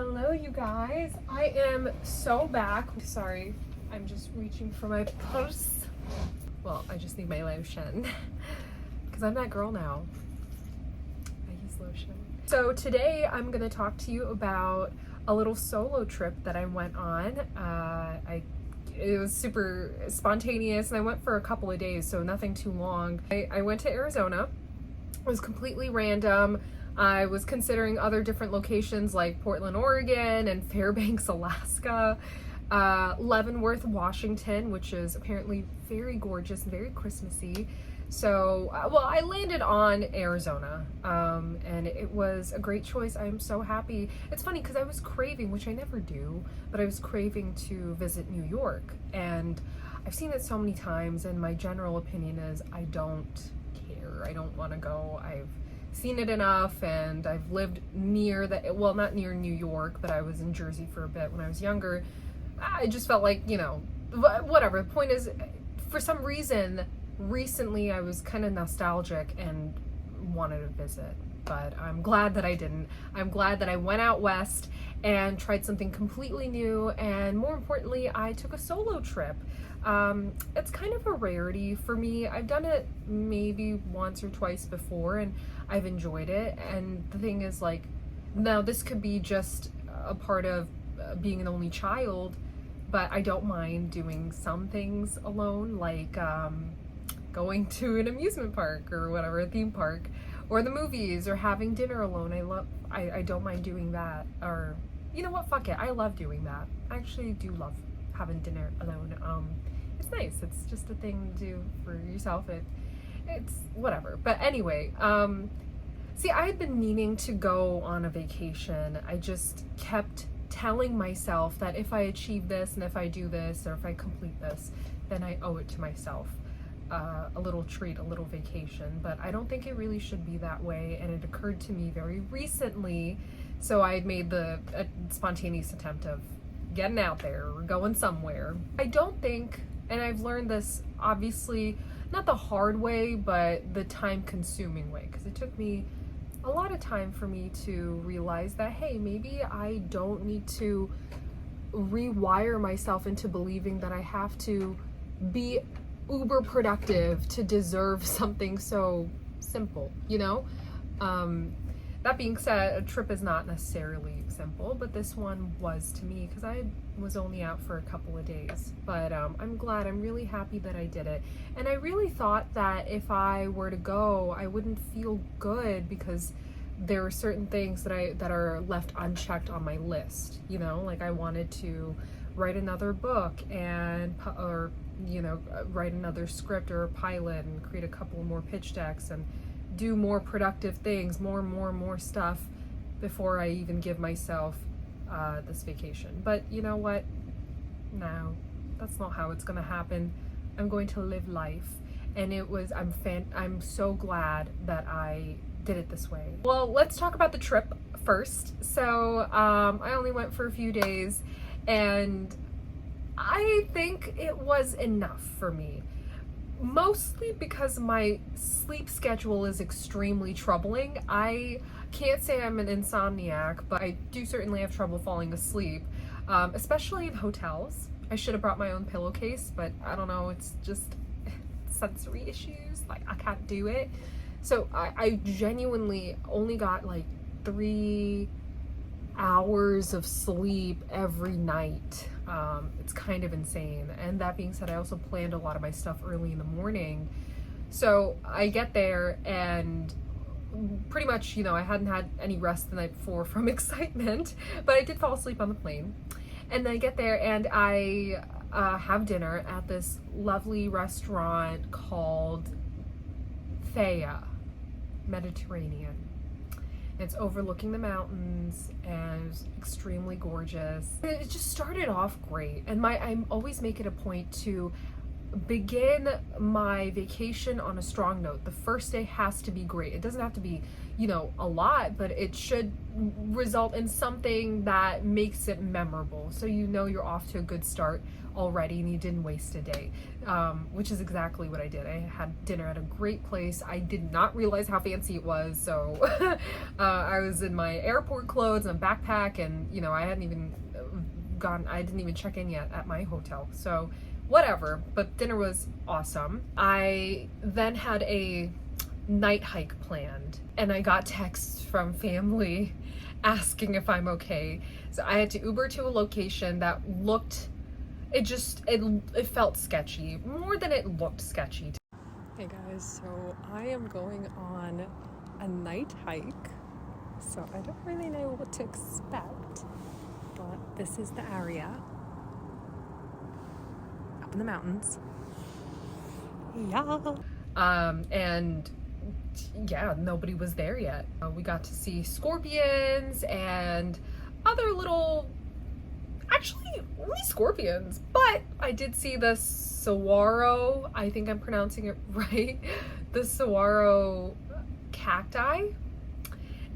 Hello, you guys. I am so back. Sorry, I'm just reaching for my purse. Well, I just need my lotion because I'm that girl now. I use lotion. So today I'm going to talk to you about a little solo trip that I went on. It was super spontaneous and I went for a couple of days, so nothing too long. I went to Arizona. It was completely random. I was considering other different locations like Portland, Oregon and Fairbanks, Alaska, Leavenworth, Washington, which is apparently very gorgeous and very Christmassy. So, well, I landed on Arizona, and it was a great choice. I'm so happy. It's funny because I was craving, which I never do, but I was craving to visit New York, and I've seen it so many times, and my general opinion is I don't care. I don't want to go. I've seen it enough, and I've lived near that, well, not near New York, but I was in Jersey for a bit when I was younger. I just felt like, you know, whatever. The point is, for some reason, recently I was kind of nostalgic and wanted to visit, but I'm glad that I didn't. I'm glad that I went out west and tried something completely new, and more importantly, I took a solo trip. It's kind of a rarity for me. I've done it maybe once or twice before and I've enjoyed it, and the thing is, like, now this could be just a part of being an only child, but I don't mind doing some things alone, like going to an amusement park or whatever, a theme park, or the movies, or having dinner alone. I don't mind doing that. Or, you know what, fuck it, I love doing that. I actually do love having dinner alone. It's nice. It's just a thing to do for yourself. It's whatever. But anyway, see, I had been meaning to go on a vacation. I just kept telling myself that if I achieve this and if I do this or if I complete this, then I owe it to myself. A little treat, a little vacation. But I don't think it really should be that way, and it occurred to me very recently, so I made a spontaneous attempt of getting out there or going somewhere. I don't think, and I've learned this obviously not the hard way, but the time-consuming way, because it took me a lot of time for me to realize that, hey, maybe I don't need to rewire myself into believing that I have to be uber productive to deserve something so simple, you know? That being said, a trip is not necessarily simple, but this one was to me because I was only out for a couple of days. But I'm glad, I'm really happy that I did it. And I really thought that if I were to go, I wouldn't feel good because there are certain things that are left unchecked on my list, you know? Like, I wanted to write another book or you know, write another script or a pilot and create a couple more pitch decks and do more productive things, more stuff before I even give myself this vacation. But you know what? No, that's not how it's gonna happen. I'm going to live life, and I'm so glad that I did it this way. Well, let's talk about the trip first. So I only went for a few days, and I think it was enough for me. Mostly because my sleep schedule is extremely troubling. I can't say I'm an insomniac, but I do certainly have trouble falling asleep, especially in hotels. I should have brought my own pillowcase, but I don't know, it's just sensory issues. Like, I can't do it. So I genuinely only got like 3 hours of sleep every night. It's kind of insane. And that being said, I also planned a lot of my stuff early in the morning. So I get there and pretty much, you know, I hadn't had any rest the night before from excitement, but I did fall asleep on the plane. And then I get there and I have dinner at this lovely restaurant called Thea Mediterranean. It's overlooking the mountains and it's extremely gorgeous. It just started off great, and I always make it a point to begin my vacation on a strong note. The first day has to be great. It doesn't have to be, you know, a lot, but it should result in something that makes it memorable. So you know you're off to a good start already and you didn't waste a day, which is exactly what I did. I had dinner at a great place. I did not realize how fancy it was. So I was in my airport clothes and a backpack, and you know, I didn't even check in yet at my hotel. So whatever, but dinner was awesome. I then had a night hike planned, and I got texts from family asking if I'm okay. So I had to Uber to a location that looked, it felt sketchy, more than it looked sketchy. Hey guys, so I am going on a night hike, so I don't really know what to expect, but this is the area up in the mountains. Yeah. And yeah, nobody was there yet. We got to see scorpions and other little, actually only scorpions, but I did see the saguaro, I think I'm pronouncing it right, the saguaro cacti,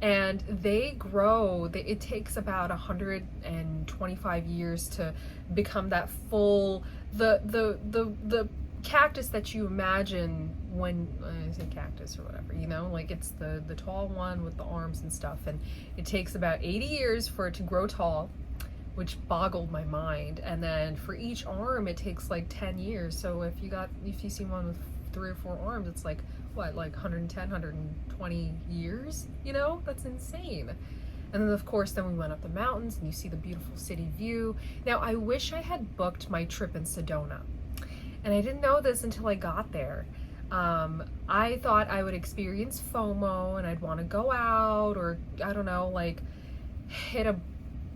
and they grow, it takes about 125 years to become that full, the cactus that you imagine when I say cactus or whatever, you know, like it's the tall one with the arms and stuff, and it takes about 80 years for it to grow tall, which boggled my mind. And then for each arm it takes like 10 years. So if you see one with 3 or 4 arms, it's like what, like 110, 120 years, you know? That's insane. And then of course, then we went up the mountains and you see the beautiful city view. Now I wish I had booked my trip in Sedona, and I didn't know this until I got there. I thought I would experience FOMO and I'd want to go out, or I don't know, like hit a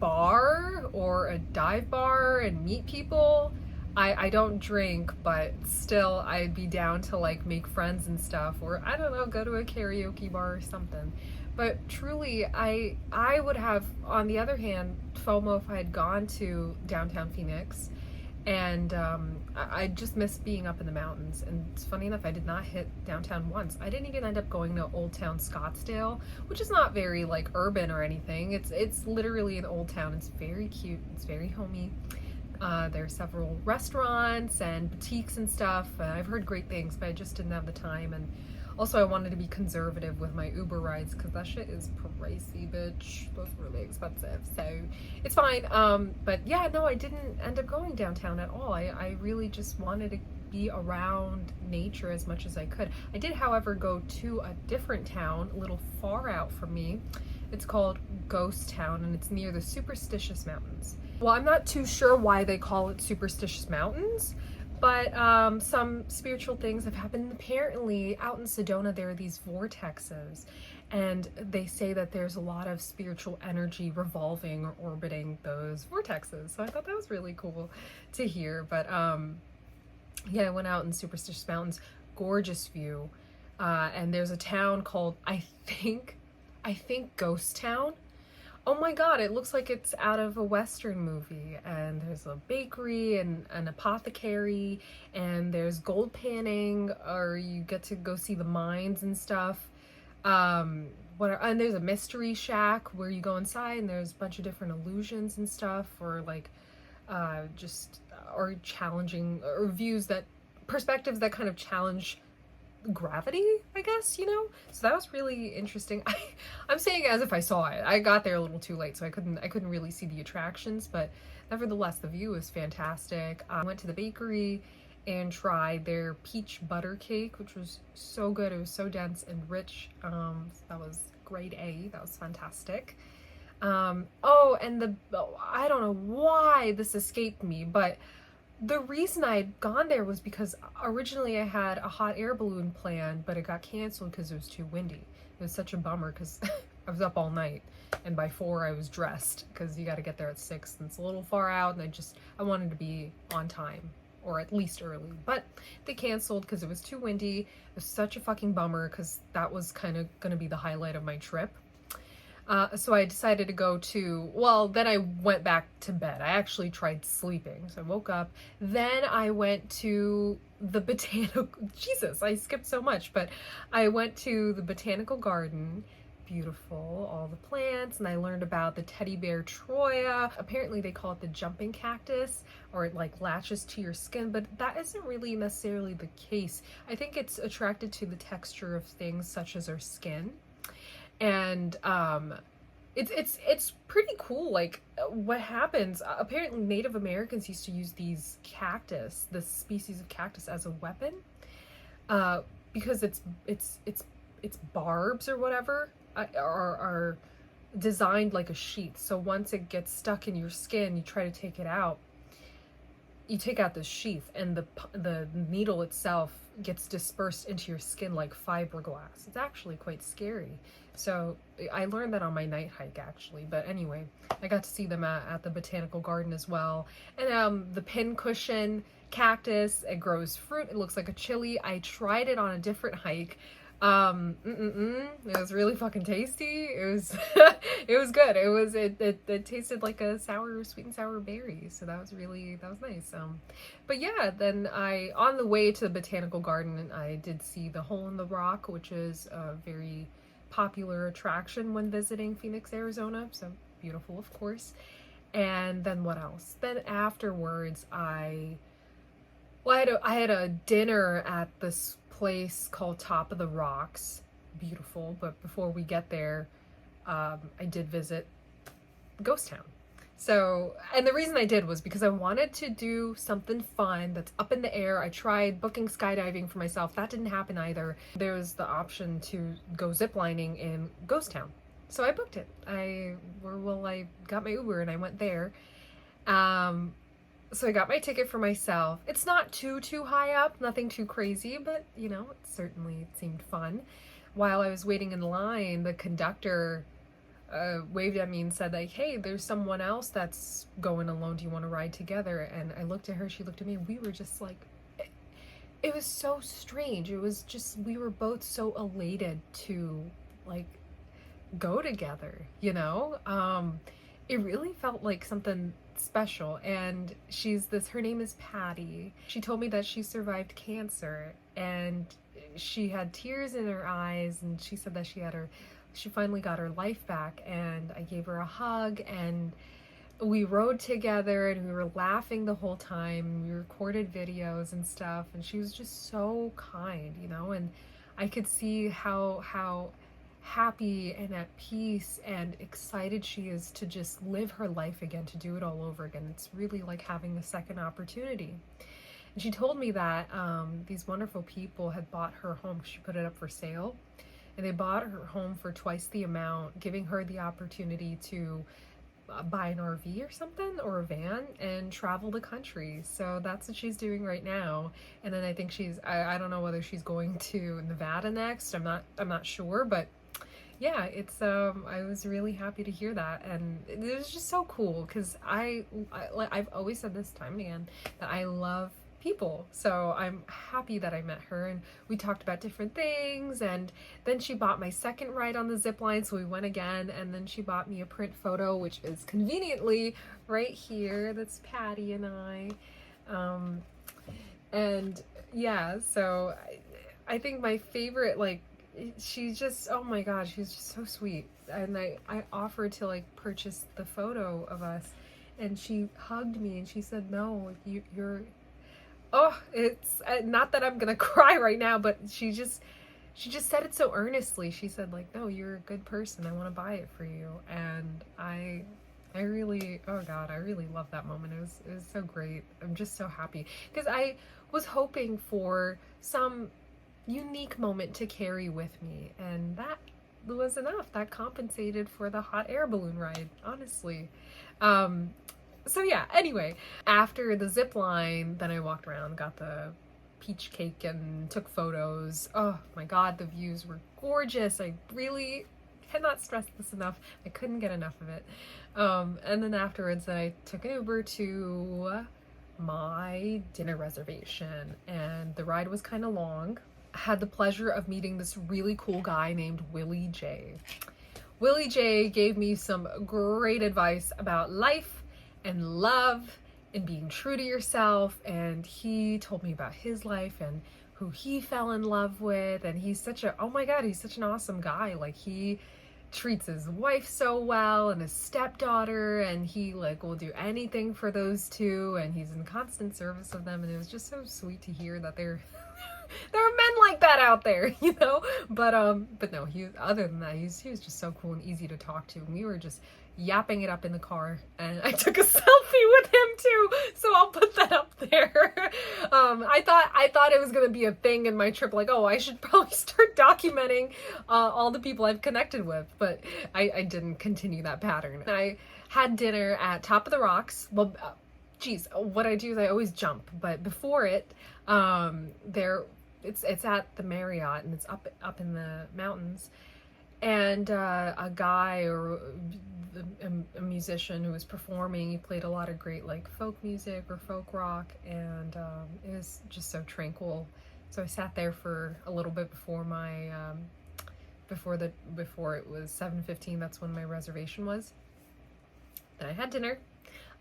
bar or a dive bar and meet people. I don't drink, but still I'd be down to like make friends and stuff, or I don't know, go to a karaoke bar or something. But truly, I would have, on the other hand, FOMO if I had gone to downtown Phoenix. And I just miss being up in the mountains. And it's funny enough, I did not hit downtown once. I didn't even end up going to Old Town Scottsdale, which is not very like urban or anything. It's literally an old town. It's very cute. It's very homey. There are several restaurants and boutiques and stuff. I've heard great things, but I just didn't have the time. And also I wanted to be conservative with my Uber rides, because that shit is pricey, bitch. Those were really expensive, so it's fine. But yeah, no, I didn't end up going downtown at all. I really just wanted to be around nature as much as I could. I did, however, go to a different town, a little far out from me. It's called Ghost Town, and it's near the Superstitious Mountains. Well, I'm not too sure why they call it Superstitious Mountains, but some spiritual things have happened. Apparently, out in Sedona, there are these vortexes, and they say that there's a lot of spiritual energy revolving or orbiting those vortexes. So I thought that was really cool to hear. But yeah, I went out in Superstitious Mountains, gorgeous view. And there's a town called, I think Ghost Town. Oh my god, it looks like it's out of a Western movie. And there's a bakery and an apothecary, and there's gold panning, or you get to go see the mines and stuff. And there's a mystery shack where you go inside and there's a bunch of different illusions and stuff, or like or challenging, or perspectives that kind of challenge gravity, I guess, you know? So that was really interesting. I'm saying it as if I saw it. I got there a little too late, so I couldn't really see the attractions, but nevertheless, the view was fantastic. I went to the bakery and tried their peach butter cake, which was so good. It was so dense and rich. That was grade A. That was fantastic. Oh, and I don't know why this escaped me, but the reason I had gone there was because originally I had a hot air balloon planned, but it got canceled because it was too windy. It was such a bummer because I was up all night, and by 4 I was dressed, because you got to get there at 6 and it's a little far out, and I wanted to be on time, or at least early, but they canceled because it was too windy. It was such a fucking bummer, because that was kind of going to be the highlight of my trip. So I decided to go to, well, then I went back to bed. I actually tried sleeping. So I woke up. Then I went to the botanical, Jesus, I skipped so much, but I went to the botanical garden beautiful, all the plants, and I learned about the teddy bear Troya. Apparently they call it the jumping cactus, or it like latches to your skin, but that isn't really necessarily the case. I think it's attracted to the texture of things such as our skin. And it's pretty cool. Like what happens, apparently Native Americans used to use these cactus, this species of cactus, as a weapon, because its barbs or whatever are designed like a sheath. So once it gets stuck in your skin, you try to take it out, you take out the sheath, and the needle itself gets dispersed into your skin like fiberglass. It's actually quite scary. So I learned that on my night hike, actually. But anyway, I got to see them at the botanical garden as well. And the pincushion cactus, it grows fruit. It looks like a chili. I tried it on a different hike. It was really fucking tasty. It was it was good. It tasted like a sweet and sour berry. So that was nice. But yeah, then on the way to the botanical garden, I did see the Hole in the Rock, which is a very popular attraction when visiting Phoenix, Arizona. So beautiful, of course. And then what else? Then afterwards, I had a dinner at this place called Top of the Rocks. Beautiful. But before we get there, I did visit Ghost Town. So, and the reason I did was because I wanted to do something fun that's up in the air. I tried booking skydiving for myself. That didn't happen either. There was the option to go ziplining in Ghost Town. So I booked it. I got my Uber and I went there. So I got my ticket for myself. It's not too high up, nothing too crazy, but you know, it seemed fun. While I was waiting in line, the conductor waved at me and said like, hey, there's someone else that's going alone. Do you want to ride together? And I looked at her, she looked at me. We were just like, it was so strange. It was just, we were both so elated to like go together, you know? It really felt like something special. And her name is Patty. She told me that she survived cancer, and she had tears in her eyes, and she said that she finally got her life back. And I gave her a hug, and we rode together, and we were laughing the whole time. We recorded videos and stuff, and she was just so kind, you know, and I could see how happy and at peace and excited she is to just live her life again, to do it all over again. It's really like having a second opportunity. And she told me that these wonderful people had bought her home. She put it up for sale, and they bought her home for twice the amount, giving her the opportunity to buy an RV or something, or a van, and travel the country. So that's what she's doing right now. And then I think I don't know whether she's going to Nevada next. I'm not sure, but yeah, it's I was really happy to hear that, and it was just so cool because I've always said this time and again that I love people. So I'm happy that I met her, and we talked about different things, and then she bought my second ride on the zip line, so we went again, and then she bought me a print photo, which is conveniently right here. That's Patty and I. And yeah, so I think my favorite, like, she's just, oh my god, she's just so sweet. And I offered to like purchase the photo of us, and she hugged me and she said, no, you're it's not that I'm gonna cry right now, but she just said it so earnestly. She said like, no, you're a good person, I want to buy it for you. And I really, oh god, I really love that moment. It was so great. I'm just so happy because I was hoping for some unique moment to carry with me, and that was enough. That compensated for the hot air balloon ride, honestly. So yeah, anyway, after the zip line, then I walked around, got the peach cake, and took photos. Oh my god, the views were gorgeous. I really cannot stress this enough. I couldn't get enough of it. And then afterwards I took an Uber to my dinner reservation, and the ride was kind of long. I had the pleasure of meeting this really cool guy named Willie J. Willie J gave me some great advice about life and love and being true to yourself, and he told me about his life and who he fell in love with, and he's such an awesome guy. Like, he treats his wife so well and his stepdaughter, and he like will do anything for those two, and he's in constant service of them, and it was just so sweet to hear that there are men like that out there, you know. But no, other than that, he was just so cool and easy to talk to, and we were just yapping it up in the car, and I took a selfie with him too, so I'll put that up there. I thought it was gonna be a thing in my trip, like, oh, I should probably start documenting all the people I've connected with, but I didn't continue that pattern. I had dinner at Top of the Rocks. Well, geez, what I do is I always jump, but before it, it's at the Marriott, and it's up in the mountains, and a guy or a musician who was performing, he played a lot of great like folk music or folk rock, and it was just so tranquil. So I sat there for a little bit before my before it was 7:15. That's when my reservation was. And I had dinner.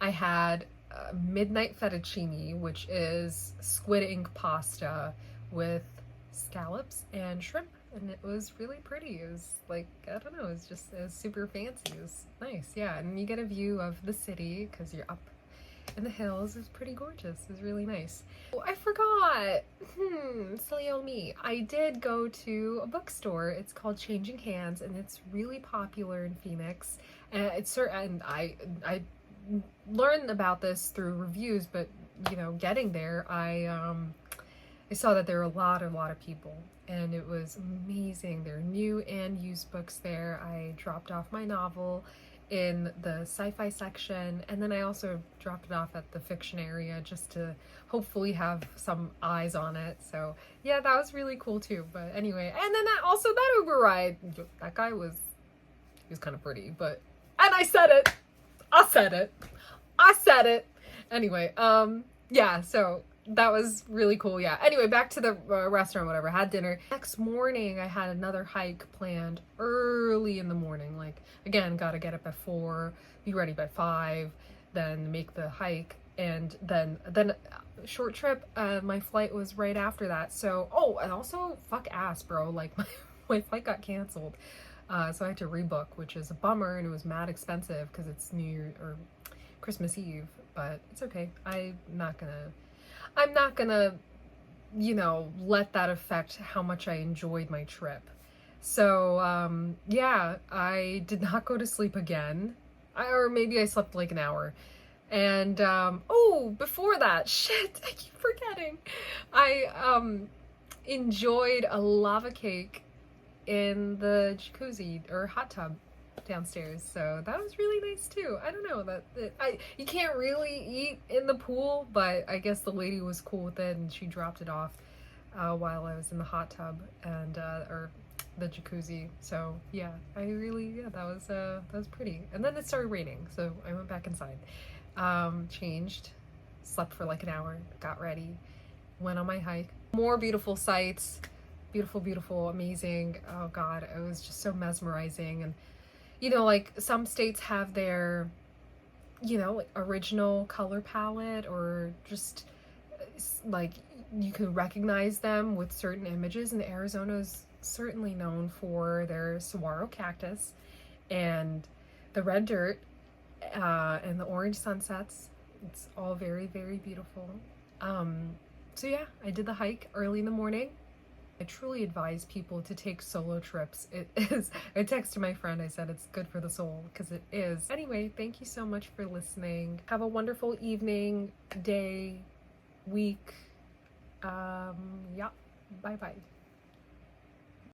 I had midnight fettuccine, which is squid ink pasta with scallops and shrimp, and it was really pretty. It was like, I don't know, it was super fancy. It was nice, yeah, and you get a view of the city because you're up in the hills. It was pretty gorgeous. It was really nice. Oh, I forgot. Silly old me. I did go to a bookstore. It's called Changing Hands, and it's really popular in Phoenix, and I learned about this through reviews, but you know, getting there, I saw that there were a lot of people, and it was amazing. There are new and used books there. I dropped off my novel in the sci-fi section, and then I also dropped it off at the fiction area just to hopefully have some eyes on it. So yeah, that was really cool too. But anyway, and then that Uber ride, that guy was kind of pretty, but, and I said it. Anyway, yeah, so that was really cool. Yeah. Anyway, back to the restaurant, whatever. Had dinner. Next morning, I had another hike planned early in the morning. Like, again, got to get up at 4, be ready by 5, then make the hike. And then short trip, my flight was right after that. So, oh, and also fuck ass, bro. Like my flight got canceled. So I had to rebook, which is a bummer, and it was mad expensive because it's New Year or Christmas Eve, but it's okay. I'm not gonna, you know, let that affect how much I enjoyed my trip. So, yeah, I did not go to sleep again. Or maybe I slept like an hour. And, oh, before that, shit, I keep forgetting. I, enjoyed a lava cake in the jacuzzi or hot tub downstairs, so that was really nice too. I don't know, you can't really eat in the pool, but I guess the lady was cool with it, and she dropped it off while I was in the hot tub and or the jacuzzi. So yeah, that was pretty. And then it started raining, so I went back inside, changed, slept for like an hour, got ready, went on my hike. More beautiful sights, beautiful, amazing. Oh god, it was just so mesmerizing. And you know, like some states have their, you know, like original color palette, or just like you can recognize them with certain images. And Arizona is certainly known for their saguaro cactus and the red dirt and the orange sunsets. It's all very beautiful. So yeah, I did the hike early in the morning. I truly advise people to take solo trips. I texted my friend, I said it's good for the soul, because it is. Anyway, thank you so much for listening. Have a wonderful evening, day, week. Yeah, bye-bye.